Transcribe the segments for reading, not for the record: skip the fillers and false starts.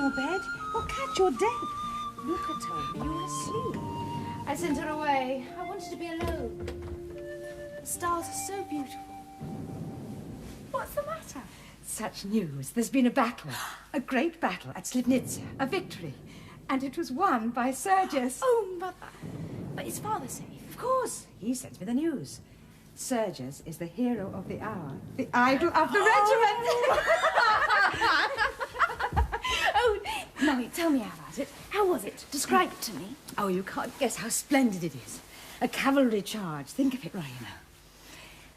your bed. Well, catch your death. Luca told me you were asleep. I sent her away. I wanted to be alone. The stars are so beautiful. What's the matter? Such news. There's been a battle. A great battle at Slivnitsa. A victory. And it was won by Sergius. Oh, Mother. But is Father safe? Of course. He sends me the news. Sergius is the hero of the hour. The idol of the regiment. Oh, Mummy, tell me about it. How was it? Describe it to me. Oh, you can't guess how splendid it is. A cavalry charge. Think of it, Raina.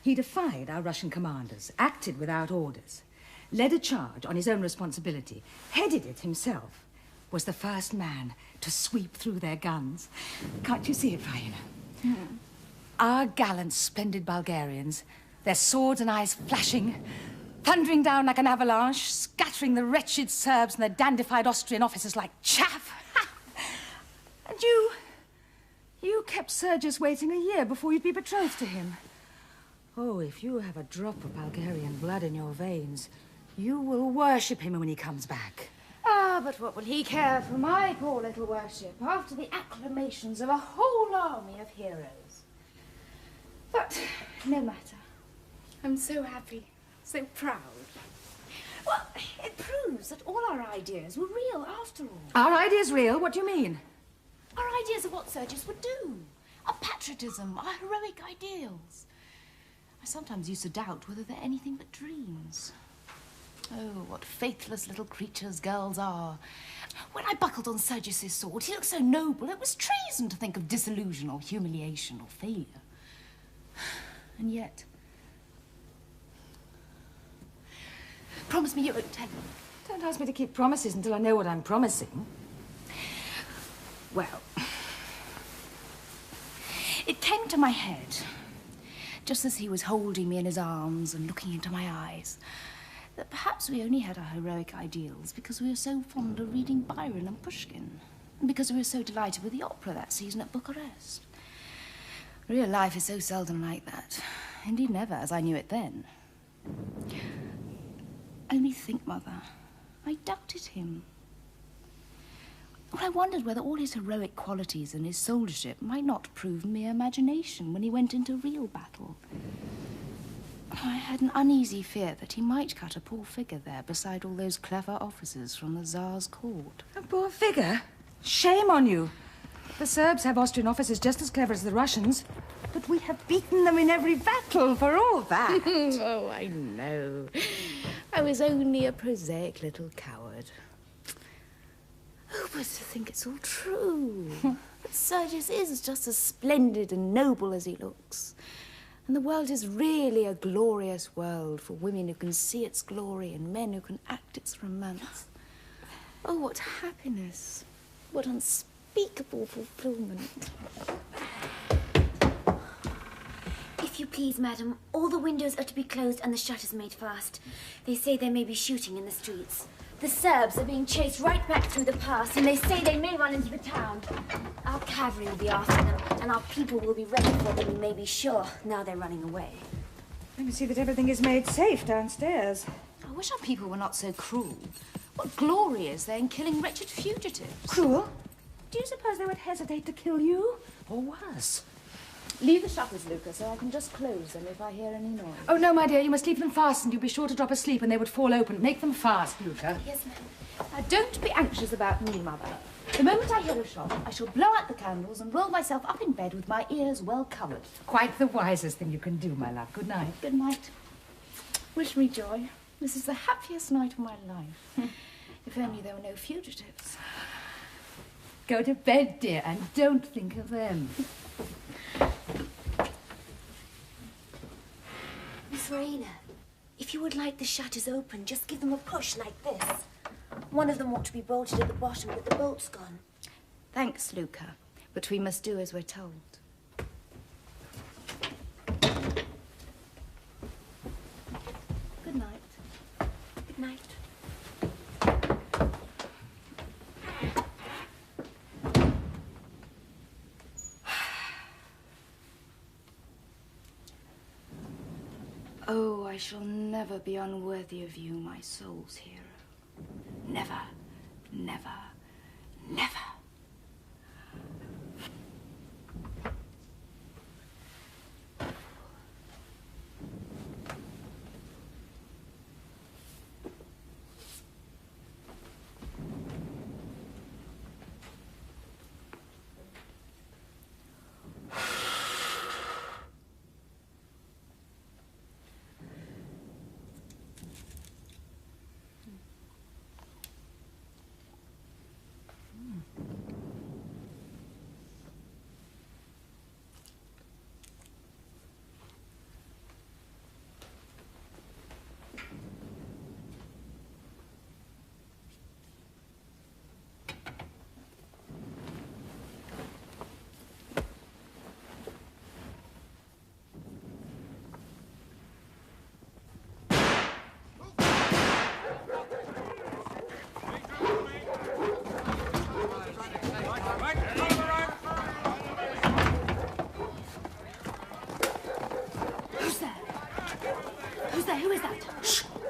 He defied our Russian commanders, acted without orders, led a charge on his own responsibility, headed it himself, was the first man to sweep through their guns. Can't you see it, Raina? Our gallant, splendid Bulgarians, their swords and eyes flashing, thundering down like an avalanche, scattering the wretched Serbs and the dandified Austrian officers like chaff. And you kept Sergius waiting a year before you'd be betrothed to him. Oh, if you have a drop of Bulgarian blood in your veins, you will worship him when he comes back. Ah, but what will he care for my poor little worship after the acclamations of a whole army of heroes? But no matter. I'm so happy, so proud. Well, it proves that all our ideas were real after all. Our idea's real? What do you mean? Our ideas of what Sergius would do. Our patriotism, our heroic ideals. I sometimes used to doubt whether they're anything but dreams. Oh, what faithless little creatures girls are. When I buckled on Sergius's sword, he looked so noble, it was treason to think of disillusion or humiliation or failure. And yet... Promise me you won't tell him. Don't ask me to keep promises until I know what I'm promising. Well, it came to my head, just as he was holding me in his arms and looking into my eyes, that perhaps we only had our heroic ideals because we were so fond of reading Byron and Pushkin, and because we were so delighted with the opera that season at Bucharest. Real life is so seldom like that. Indeed, never, as I knew it then. Only think, Mother, I doubted him. Well, I wondered whether all his heroic qualities and his soldiership might not prove mere imagination when he went into real battle. I had an uneasy fear that he might cut a poor figure there beside all those clever officers from the Tsar's court. a poor figure? Shame on you. The Serbs have Austrian officers just as clever as the Russians, but we have beaten them in every battle for all that. Oh, I know. I was only a prosaic little coward. Oh, but to think it's all true. That Sergius is just as splendid and noble as he looks. And the world is really a glorious world for women who can see its glory and men who can act its romance. Oh, what happiness. What unspeakable fulfillment. If you please, madam, all the windows are to be closed and the shutters made fast. They say there may be shooting in the streets. The Serbs are being chased right back through the pass, and they say they may run into the town. Our cavalry will be after them, and our people will be ready for them, you may be sure, now they're running away. Let me see that everything is made safe downstairs. I wish our people were not so cruel. What glory is there in killing wretched fugitives? Cruel? Do you suppose they would hesitate to kill you? Or worse? Leave the shutters, Luca, so I can just close them if I hear any noise. Oh, no, my dear, you must leave them fastened. You'd be sure to drop asleep and they would fall open. Make them fast, Luca. Yes, ma'am. Now, don't be anxious about me, Mother. The moment I hear a shot, I shall blow out the candles and roll myself up in bed with my ears well covered. Quite the wisest thing you can do, my love. Good night. Good night. Wish me joy. This is the happiest night of my life. If only there were no fugitives. Go to bed, dear, and don't think of them. Miss Raina, if you would like the shutters open, just give them a push like this. One of them ought to be bolted at the bottom, but the bolt's gone. Thanks, Luca, but we must do as we're told. Good night. Good night. Oh, I shall never be unworthy of you, my soul's hero. Never. Never. Never.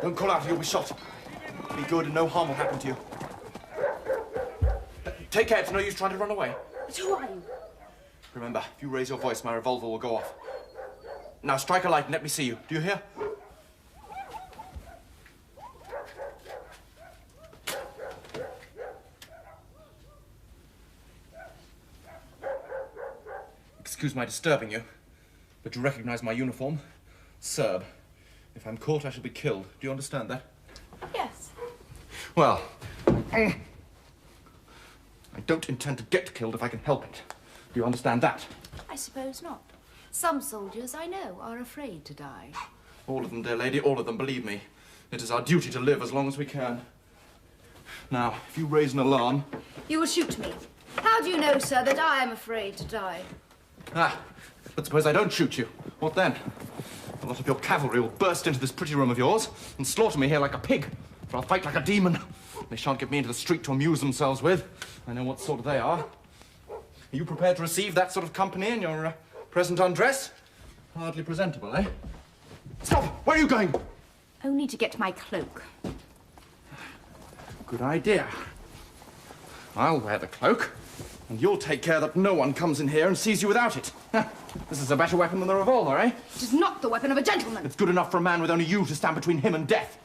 Don't call out or you'll be shot. Be good and no harm will happen to you. Take care, it's no use trying to run away. But who are you? Remember, if you raise your voice, my revolver will go off. Now strike a light and let me see you. Do you hear? Excuse my disturbing you, but you recognize my uniform? Serb. If I'm caught, I shall be killed. Do you understand that? Yes. Well, I don't intend to get killed if I can help it. Do you understand that? I suppose not. Some soldiers, I know, are afraid to die. All of them, dear lady, all of them, believe me. It is our duty to live as long as we can. Now, if you raise an alarm... You will shoot me. How do you know, sir, that I am afraid to die? Ah, but suppose I don't shoot you. What then? A lot of your cavalry will burst into this pretty room of yours and slaughter me here like a pig, for I'll fight like a demon. They shan't get me into the street to amuse themselves with. I know what sort they are. Are you prepared to receive that sort of company in your present undress? Hardly presentable, eh? Stop! Where are you going? Only to get my cloak. Good idea. I'll wear the cloak, and you'll take care that no one comes in here and sees you without it. This is a better weapon than the revolver, eh? It is not the weapon of a gentleman. It's good enough for a man with only you to stand between him and death.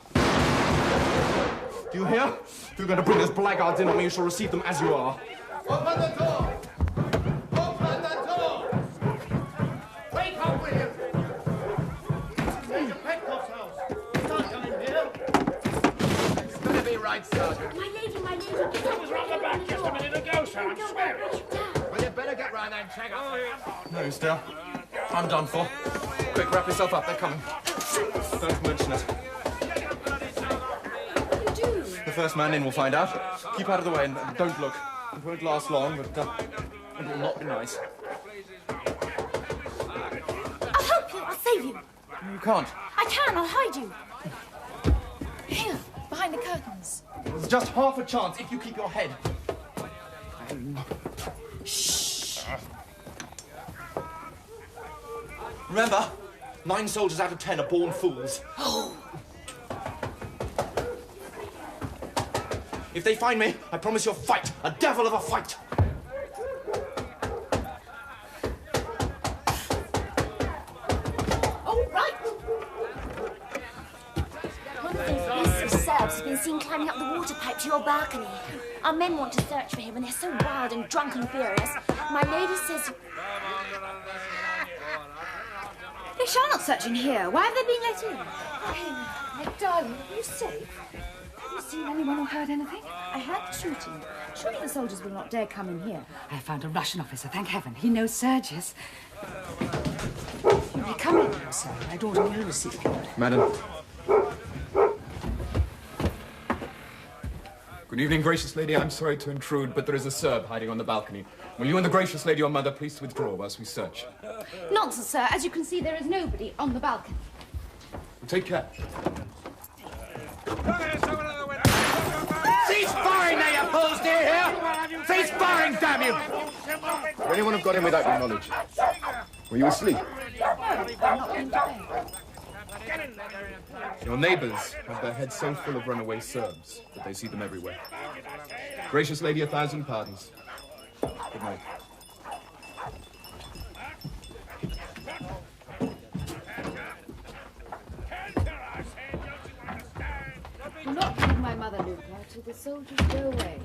Do you hear? If you're going to bring those blackguards in on me, you shall receive them as you are. Open the door! Open the door! Wake up, William! Major Petkoff's house. You can't come in here. It's going to be right, Sergeant. My lady, get out. was round the back just a minute ago, sir. I'm Don't swearing. break it down. Well, you better get round there and check up. No, Estelle. I'm done for. Quick, wrap yourself up. They're coming. Don't mention it. You do? The first man in will find out. Keep out of the way and don't look. It won't last long, but it will not be nice. I'll help you. I'll save you. You can't. I can. I'll hide you. Here, behind the curtains. There's just half a chance if you keep your head. Shh. Remember, 9 soldiers out of 10 are born fools. If they find me, I promise you'll fight. A devil of a fight. Oh, right. One of those beasts of Serbs has been seen climbing up the water pipe to your balcony. Our men want to search for him, and they're so wild and drunk and furious. My lady says... They shall not search in here. Why have they been let in? My darling, are you safe? Have you seen anyone or heard anything? I heard the shooting. Surely the soldiers will not dare come in here. I found a Russian officer, thank heaven. He knows Sergius. You may come in now, sir. I'd ordinarily receive you. Madam. Good evening, gracious lady. I'm sorry to intrude, but there is a Serb hiding on the balcony. Will you and the gracious lady, your mother, please withdraw whilst we search? Nonsense, sir. As you can see, there is nobody on the balcony. Take care. Cease firing now, you fools! Do you hear? Cease firing, damn you! Would anyone have got in without your knowledge? Were you asleep? No, I'm not going to bed. Your neighbors have their heads so full of runaway Serbs that they see them everywhere. Gracious lady, 1,000 pardons. Good night. Do not leave my mother, Luca, till the soldiers go away.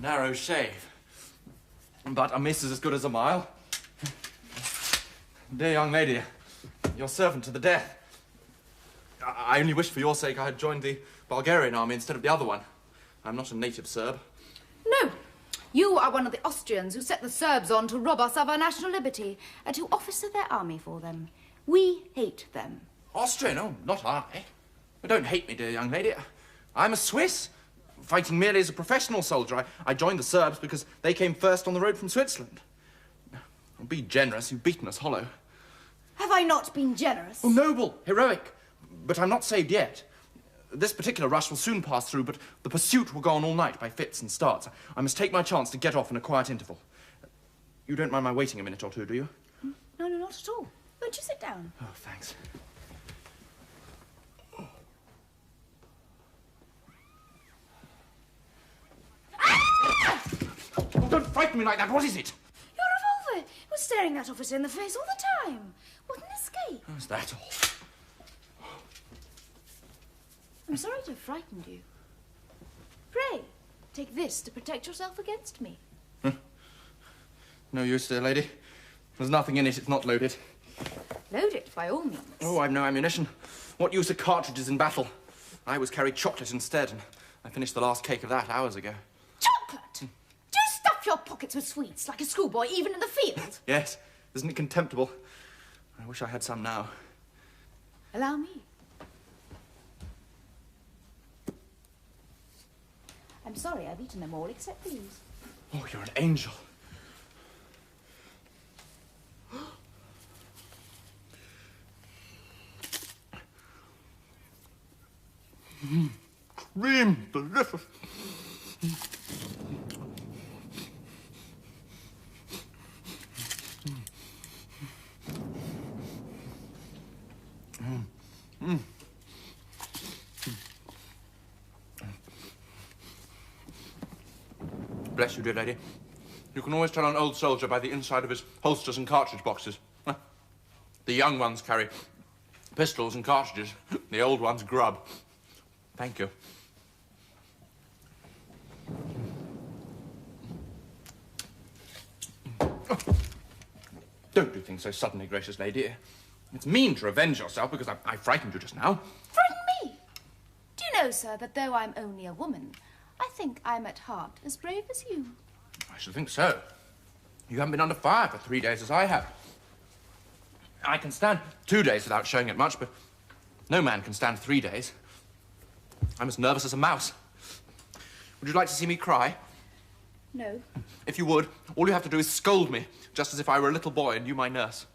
Narrow shave. But a miss is as good as a mile. Dear young lady, your servant to the death. I only wish for your sake I had joined the Bulgarian army instead of the other one. I'm not a native Serb. No, you are one of the Austrians who set the Serbs on to rob us of our national liberty and to officer their army for them. We hate them. Austrian? Oh, not I. Don't hate me, dear young lady. I'm a Swiss, fighting merely as a professional soldier. I joined the Serbs because they came first on the road from Switzerland. Be generous, you've beaten us hollow. Have I not been generous? Oh, noble, heroic. But I'm not saved yet. This particular rush will soon pass through, but the pursuit will go on all night by fits and starts. I must take my chance to get off in a quiet interval. You don't mind my waiting a minute or two, do you? No, not at all. Won't you sit down? Oh, thanks. Oh, don't frighten me like that. What is it? Your revolver. It was staring that officer in the face all the time. What an escape. Oh, is that all? I'm sorry to have frightened you. Pray, take this to protect yourself against me. No use, dear lady. There's nothing in it. It's not loaded. Load it, by all means. Oh, I've no ammunition. What use are cartridges in battle? I was carried chocolate instead, and I finished the last cake of that hours ago. Chocolate? Do you stuff your pockets with sweets like a schoolboy, even in the field? Yes. Isn't it contemptible? I wish I had some now. Allow me. I'm sorry, I've eaten them all except these. Oh, you're an angel. Cream, delicious. Bless you, dear lady. You can always tell an old soldier by the inside of his holsters and cartridge boxes. The young ones carry pistols and cartridges. The old ones grub. Thank you. Oh. Don't do things so suddenly, gracious lady. It's mean to revenge yourself because I frightened you just now. Frighten me? Do you know, sir, that though I'm only a woman, I think I'm at heart as brave as you. I should think so. You haven't been under fire for 3 days as I have. I can stand 2 days without showing it much, but no man can stand 3 days. I'm as nervous as a mouse. Would you like to see me cry? No. If you would, all you have to do is scold me, just as if I were a little boy and you my nurse.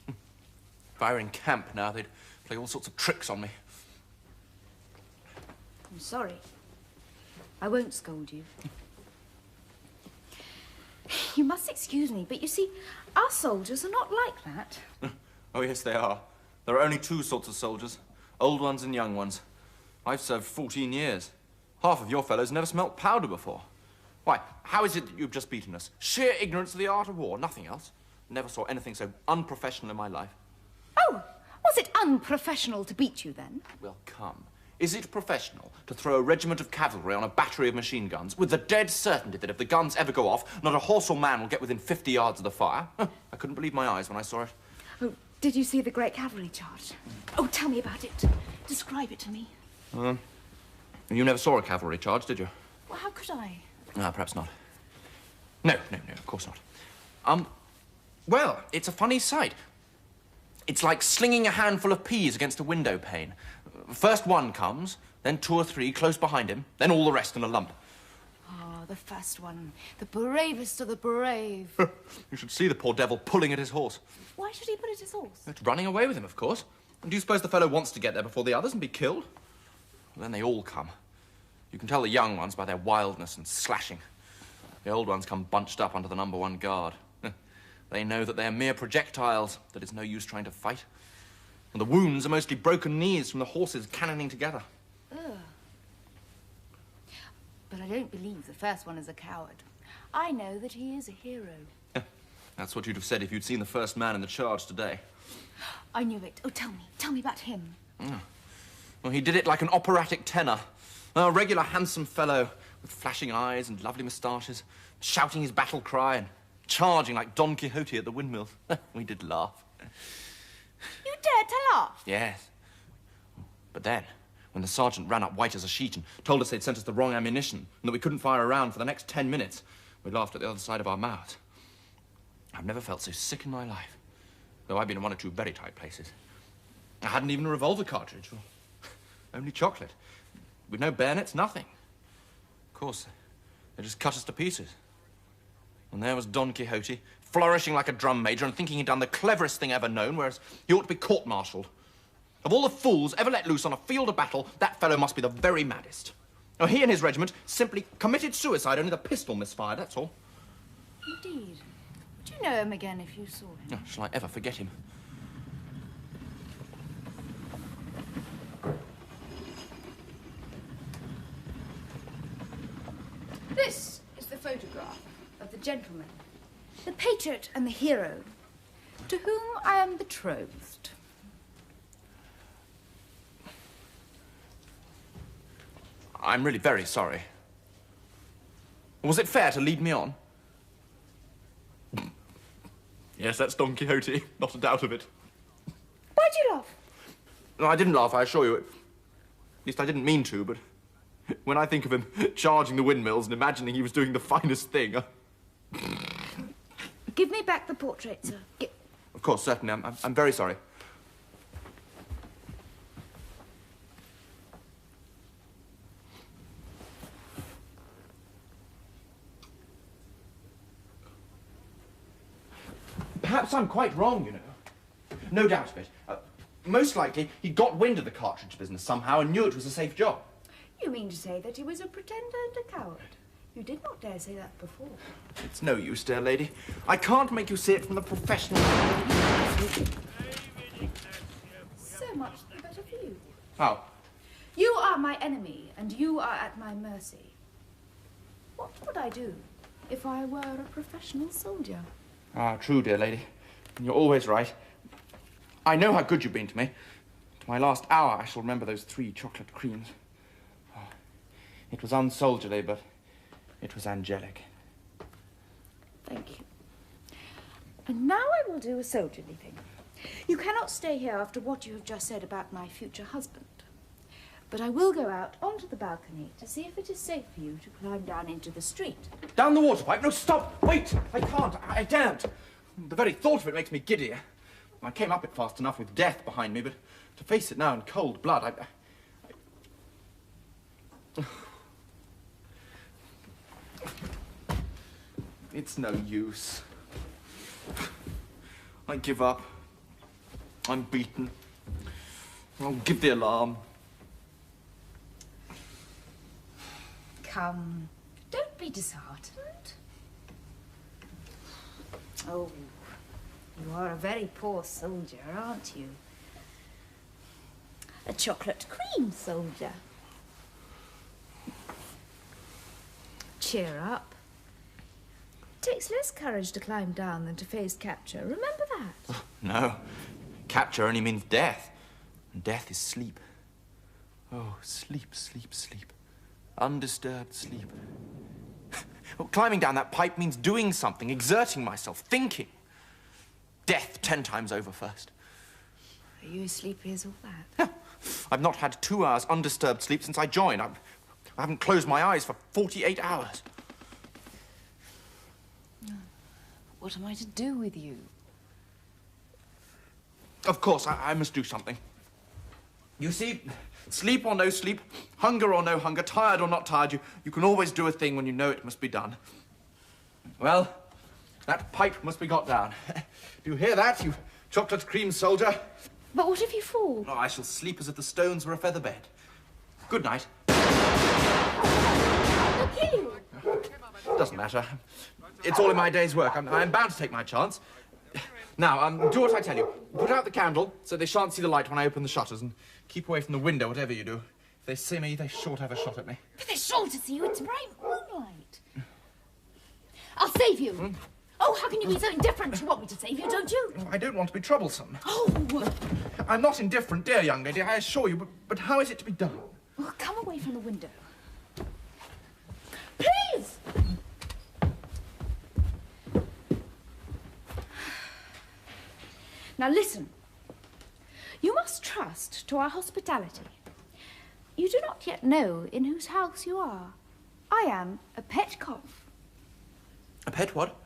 If I were in camp now, they'd play all sorts of tricks on me. I'm sorry. I won't scold you. You must excuse me, but you see, our soldiers are not like that. Oh, yes, they are. There are only two sorts of soldiers, old ones and young ones. I've served 14 years. Half of your fellows never smelt powder before. Why, how is it that you've just beaten us? Sheer ignorance of the art of war, nothing else. Never saw anything so unprofessional in my life. Oh, was it unprofessional to beat you then? Well, come. Is it professional to throw a regiment of cavalry on a battery of machine guns with the dead certainty that if the guns ever go off, not a horse or man will get within 50 yards of the fire? I couldn't believe my eyes when I saw it. Oh, did you see the great cavalry charge? Oh, tell me about it. Describe it to me. You never saw a cavalry charge, did you? Well, how could I? Ah, perhaps not. No, of course not. Well, it's a funny sight. It's like slinging a handful of peas against a window pane. First one comes, then two or three close behind him, then all the rest in a lump. Ah, the first one. The bravest of the brave. You should see the poor devil pulling at his horse. Why should he put it his horse? It's running away with him, of course. And do you suppose the fellow wants to get there before the others and be killed? Well, then they all come. You can tell the young ones by their wildness and slashing. The old ones come bunched up under the #1 guard. They know that they're mere projectiles, that it's no use trying to fight. And the wounds are mostly broken knees from the horses cannoning together. Ugh. But I don't believe the first one is a coward. I know that he is a hero. That's what you'd have said if you'd seen the first man in the charge today. I knew it. Oh, tell me about him. Well, he did it like an operatic tenor. A regular handsome fellow with flashing eyes and lovely moustaches, shouting his battle cry and charging like Don Quixote at the windmills. We did laugh. You dared to laugh? Yes. But then, when the sergeant ran up white as a sheet and told us they'd sent us the wrong ammunition and that we couldn't fire a round for the next 10 minutes, we laughed at the other side of our mouths. I've never felt so sick in my life, though I've been in 1 or 2 very tight places. I hadn't even a revolver cartridge, or only chocolate. With no bayonets, nothing. Of course, they just cut us to pieces. And there was Don Quixote, flourishing like a drum major and thinking he'd done the cleverest thing ever known, whereas he ought to be court-martialed. Of all the fools ever let loose on a field of battle, that fellow must be the very maddest. Now, he and his regiment simply committed suicide, only the pistol misfired, that's all. Indeed. Would you know him again if you saw him? Oh, shall I ever forget him? This is the photograph of the gentleman, the patriot and the hero, to whom I am betrothed. I'm really very sorry. Was it fair to lead me on? Yes, that's Don Quixote, not a doubt of it. Why'd you laugh? No, I didn't laugh, I assure you. At least I didn't mean to, but when I think of him charging the windmills and imagining he was doing the finest thing... Give me back the portrait, sir. Of course, certainly. I'm very sorry. Perhaps I'm quite wrong, you know. No doubt of it. Most likely, he got wind of the cartridge business somehow and knew it was a safe job. You mean to say that he was a pretender and a coward? You did not dare say that before. It's no use, dear lady. I can't make you see it from the professional... So much the better for you. How? You are my enemy, and you are at my mercy. What would I do if I were a professional soldier? Ah, true, dear lady. You're always right. I know how good you've been to me. To my last hour, I shall remember those 3 chocolate creams. Oh, it was unsoldierly, but it was angelic. Thank you. And now I will do a soldierly thing. You cannot stay here after what you have just said about my future husband. But I will go out onto the balcony to see if it is safe for you to climb down into the street. Down the water pipe? No, stop! Wait! I can't. I daren't. The very thought of it makes me giddy. I came up it fast enough with death behind me, but to face it now in cold blood, It's no use. I give up. I'm beaten. I'll give the alarm. Come, don't be disheartened. Oh, you are a very poor soldier, aren't you? A chocolate cream soldier. Cheer up. It takes less courage to climb down than to face capture. Remember that. No. Capture only means death. And death is sleep. Oh, sleep, sleep, sleep. Undisturbed sleep. Well, climbing down that pipe means doing something, exerting myself, thinking. Death 10 times over first. Are you as sleepy as all that? I've not had 2 hours undisturbed sleep since I joined. I haven't closed my eyes for 48 hours. What am I to do with you? Of course, I must do something. You see, sleep or no sleep, hunger or no hunger, tired or not tired, you can always do a thing when you know it must be done. Well, that pipe must be got down. Do you hear that, you chocolate cream soldier? But what if you fall? Oh, I shall sleep as if the stones were a feather bed. Good night. They'll kill you. Doesn't matter. It's all in my day's work. I'm bound to take my chance. Now, do what I tell you. Put out the candle so they shan't see the light when I open the shutters, and keep away from the window, whatever you do. If they see me, they sure to have a shot at me. But they're sure to see you. It's bright moonlight. I'll save you. Oh, how can you be so indifferent? You want me to save you, don't you? I don't want to be troublesome. Oh. I'm not indifferent, dear young lady, I assure you, but how is it to be done? Well, come away from the window. Please! Now listen. You must trust to our hospitality. You do not yet know in whose house you are. I am a Petkoff. A pet what?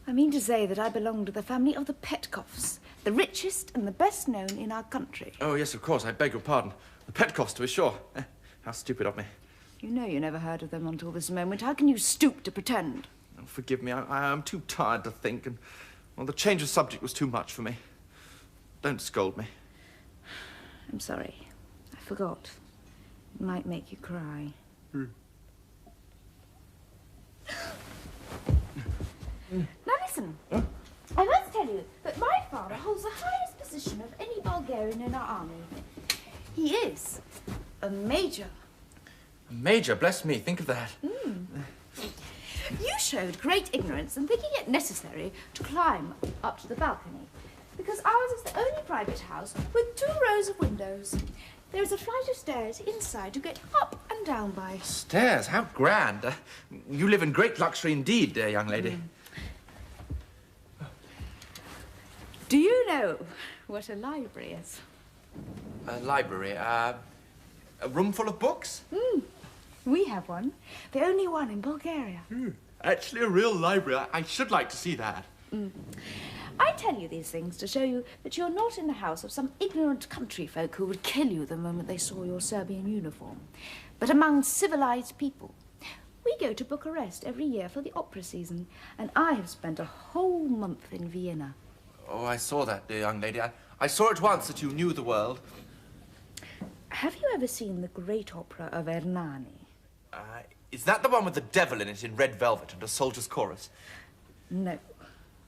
I mean to say that I belong to the family of the Petkoffs, the richest and the best known in our country. Oh, yes, of course, I beg your pardon. The Petkoffs, to be sure. How stupid of me. You know you never heard of them until this moment. How can you stoop to pretend? Oh, forgive me, I'm too tired to think, and, well, the change of subject was too much for me. Don't scold me. I'm sorry. I forgot. It might make you cry. Now listen. I must tell you that my father holds the highest position of any Bulgarian in our army. He is a major. A major, bless me, think of that. You showed great ignorance in thinking it necessary to climb up to the balcony, because ours is the only private house with 2 rows of windows. There is a flight of stairs inside to get up and down by. Stairs, how grand. You live in great luxury indeed, dear young lady. Do you know what a library is? A library, a room full of books? We have one. The only one in Bulgaria. Actually, a real library. I should like to see that. I tell you these things to show you that you're not in the house of some ignorant country folk who would kill you the moment they saw your Serbian uniform, but among civilized people. We go to Bucharest every year for the opera season, and I have spent a whole month in Vienna. Oh, I saw that, dear young lady. I saw at once that you knew the world. Have you ever seen the great opera of Ernani? Is that the one with the devil in it in red velvet and a soldier's chorus? No.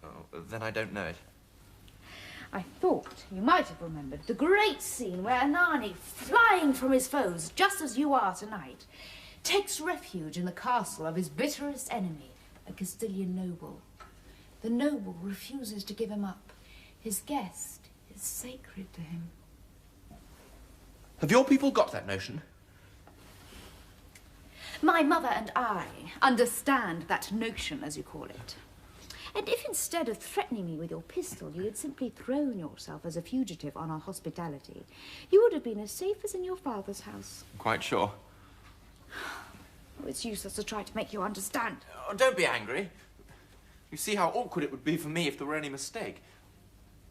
Oh, then I don't know it. I thought you might have remembered the great scene where Ernani, flying from his foes, just as you are tonight, takes refuge in the castle of his bitterest enemy, a Castilian noble. The noble refuses to give him up. His guest is sacred to him. Have your people got that notion? My mother and I understand that notion, as you call it. And if instead of threatening me with your pistol, you had simply thrown yourself as a fugitive on our hospitality, you would have been as safe as in your father's house. Quite sure. Oh, it's useless to try to make you understand. Oh, don't be angry. You see how awkward it would be for me if there were any mistake.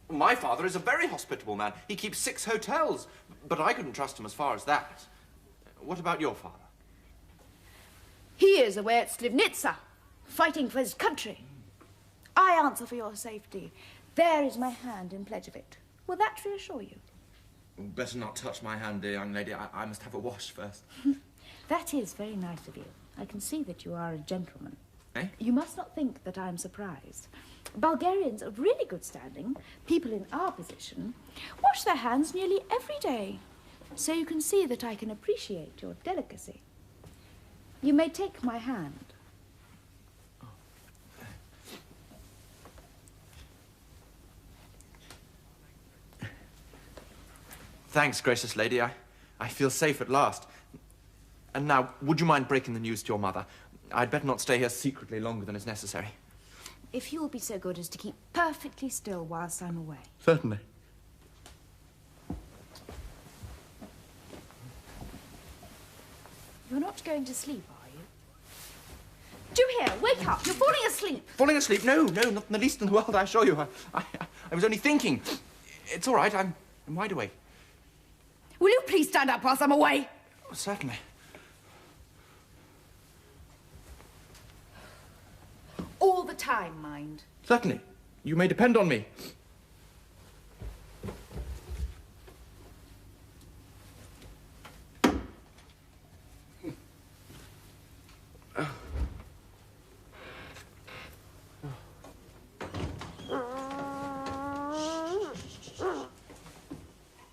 My father is a very hospitable man. He keeps 6 hotels, but I couldn't trust him as far as that. What about your father? He is away at Slivnitsa, fighting for his country. I answer for your safety. There is my hand in pledge of it. Will that reassure you? Better not touch my hand, dear young lady. I must have a wash first. That is very nice of you. I can see that you are a gentleman. Eh? You must not think that I'm surprised. Bulgarians of really good standing, people in our position, wash their hands nearly every day. So you can see that I can appreciate your delicacy. You may take my hand. Thanks, gracious lady. I feel safe at last. And now, would you mind breaking the news to your mother? I'd better not stay here secretly longer than is necessary. If you will be so good as to keep perfectly still whilst I'm away. Certainly. You're not going to sleep, are you? Do hear, wake up, you're falling asleep. Falling asleep? No, not in the least in the world, I assure you. I was only thinking. It's all right, I'm wide awake. Will you please stand up whilst I'm away? Oh, certainly. All the time, mind. Certainly. You may depend on me.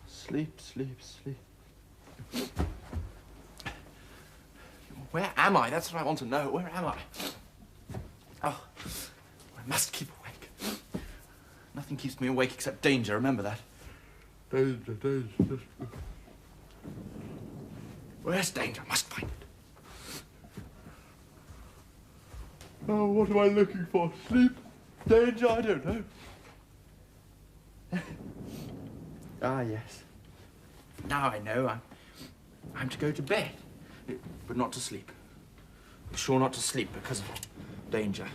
Sleep, sleep, sleep. Where am I? That's what I want to know. Where am I? Oh, I must keep awake. Nothing keeps me awake except danger, remember that. Danger, danger. Where's danger? I must find it. Oh, what am I looking for? Sleep? Danger? I don't know. Ah, yes. Now I know. I'm to go to bed, but not to sleep. I'm sure not to sleep because of danger.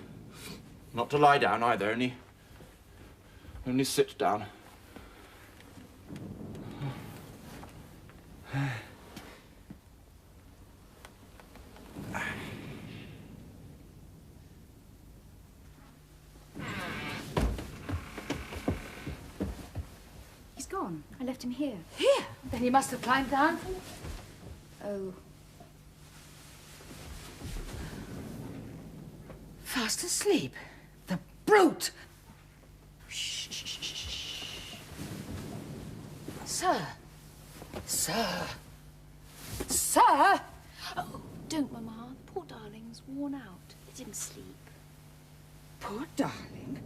Not to lie down either, only sit down. He's gone. I left him here. Here? Then he must have climbed down from... Oh. Fast asleep. The brute! Shh, shh, shh, shh, shh. Sir. Sir. Sir! Oh, don't, Mamma. Poor darling's worn out. He didn't sleep. Poor darling.